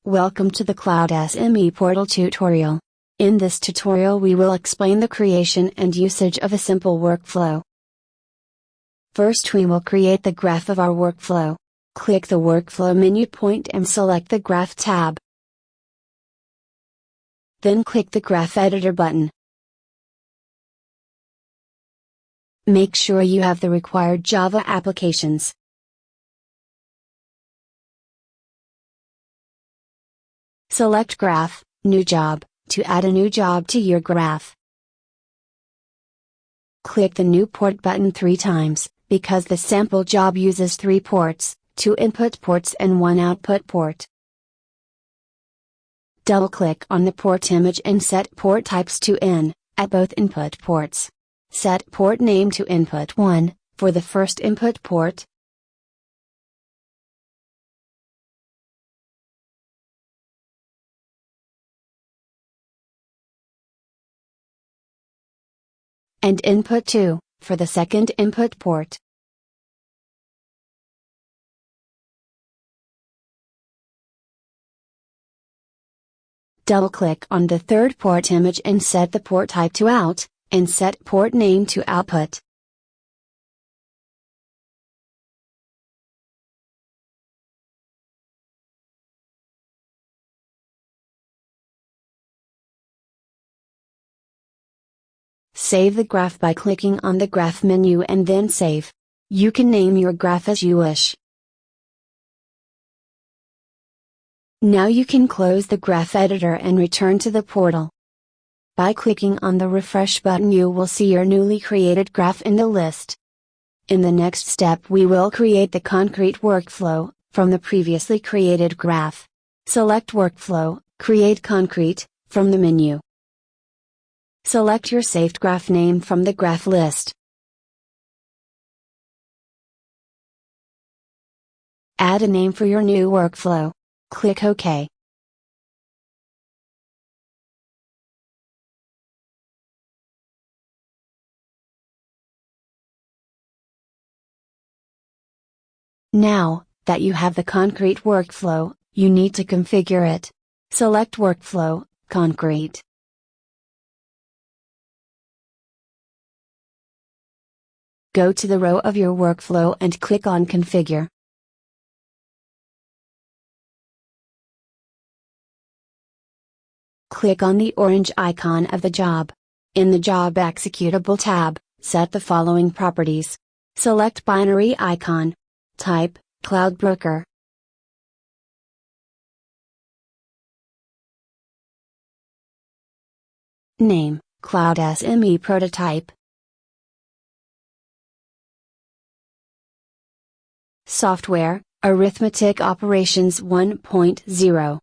Welcome to the CloudSME portal tutorial. In this tutorial we will explain the creation and usage of a simple workflow. First we will create the graph of our workflow. Click the workflow menu point and select the graph tab. Then click the graph editor button. Make sure you have the required Java applications. Select Graph, New Job, to add a new job to your graph. Click the New Port button 3 times, because the sample job uses 3 ports, 2 input ports and 1 output port. Double-click on the port image and set port types to N, at both input ports. Set port name to input 1, for the first input port. And input 2, for the second input port. Double-click on the third port image and set the port type to Out, and set port name to Output. Save the graph by clicking on the graph menu and then save. You can name your graph as you wish. Now you can close the graph editor and return to the portal. By clicking on the refresh button you will see your newly created graph in the list. In the next step we will create the concrete workflow, from the previously created graph. Select Workflow, Create Concrete, from the menu. Select your saved graph name from the graph list. Add a name for your new workflow. Click OK. Now, that you have the concrete workflow, you need to configure it. Select Workflow, Concrete. Go to the row of your workflow and click on Configure. Click on the orange icon of the job. In the Job Executable tab, set the following properties. Select Binary icon. Type, CloudBroker. Name, CloudSME Prototype. Software, Arithmetic Operations 1.0.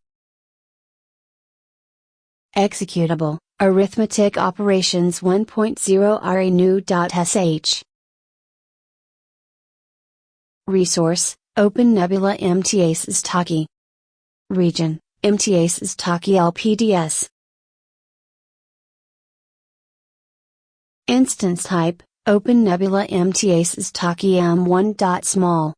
Executable, Arithmetic Operations 1.0 renew.sh. Resource, Open Nebula MTAs Taki. Region, MTAs Taki LPDS. Instance type, Open Nebula MTAs Taki M1.small.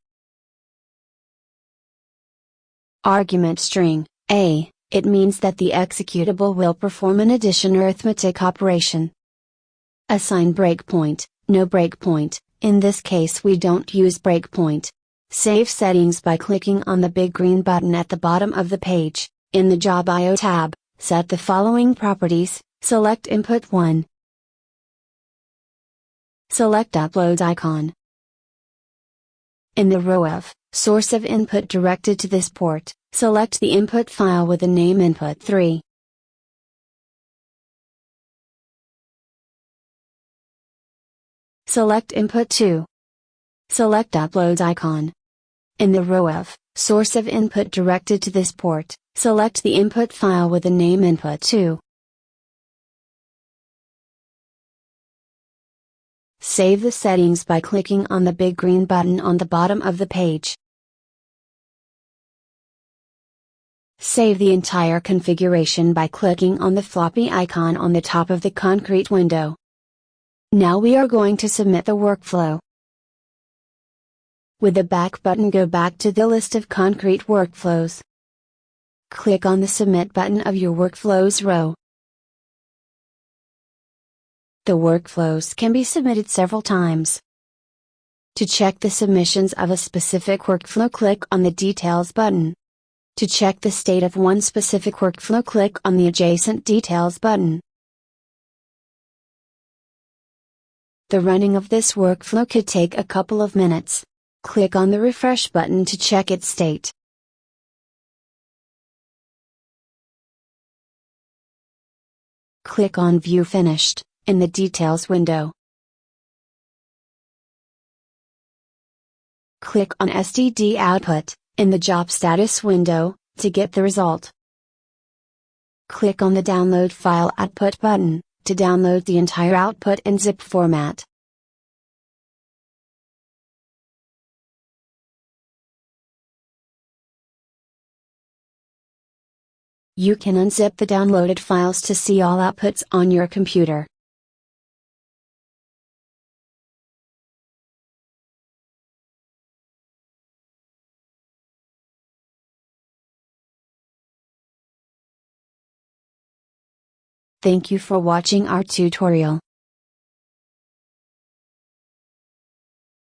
Argument string, A, it means that the executable will perform an addition arithmetic operation. Assign breakpoint, no breakpoint, in this case we don't use breakpoint. Save settings by clicking on the big green button at the bottom of the page. In the Job I/O tab, set the following properties, select Input 1. Select Upload icon. In the row of Source of input directed to this port, select the input file with the name Input 3. Select Input 2. Select Upload icon. In the row of Source of input directed to this port, select the input file with the name Input 2. Save the settings by clicking on the big green button on the bottom of the page. Save the entire configuration by clicking on the floppy icon on the top of the concrete window. Now we are going to submit the workflow. With the back button go back to the list of concrete workflows. Click on the Submit button of your Workflows row. The workflows can be submitted several times. To check the submissions of a specific workflow, click on the Details button. To check the state of one specific workflow, click on the adjacent Details button. The running of this workflow could take a couple of minutes. Click on the Refresh button to check its state. Click on View Finished in the Details window. Click on STD Output in the Job Status window to get the result. Click on the Download File Output button to download the entire output in zip format. You can unzip the downloaded files to see all outputs on your computer. Thank you for watching our tutorial.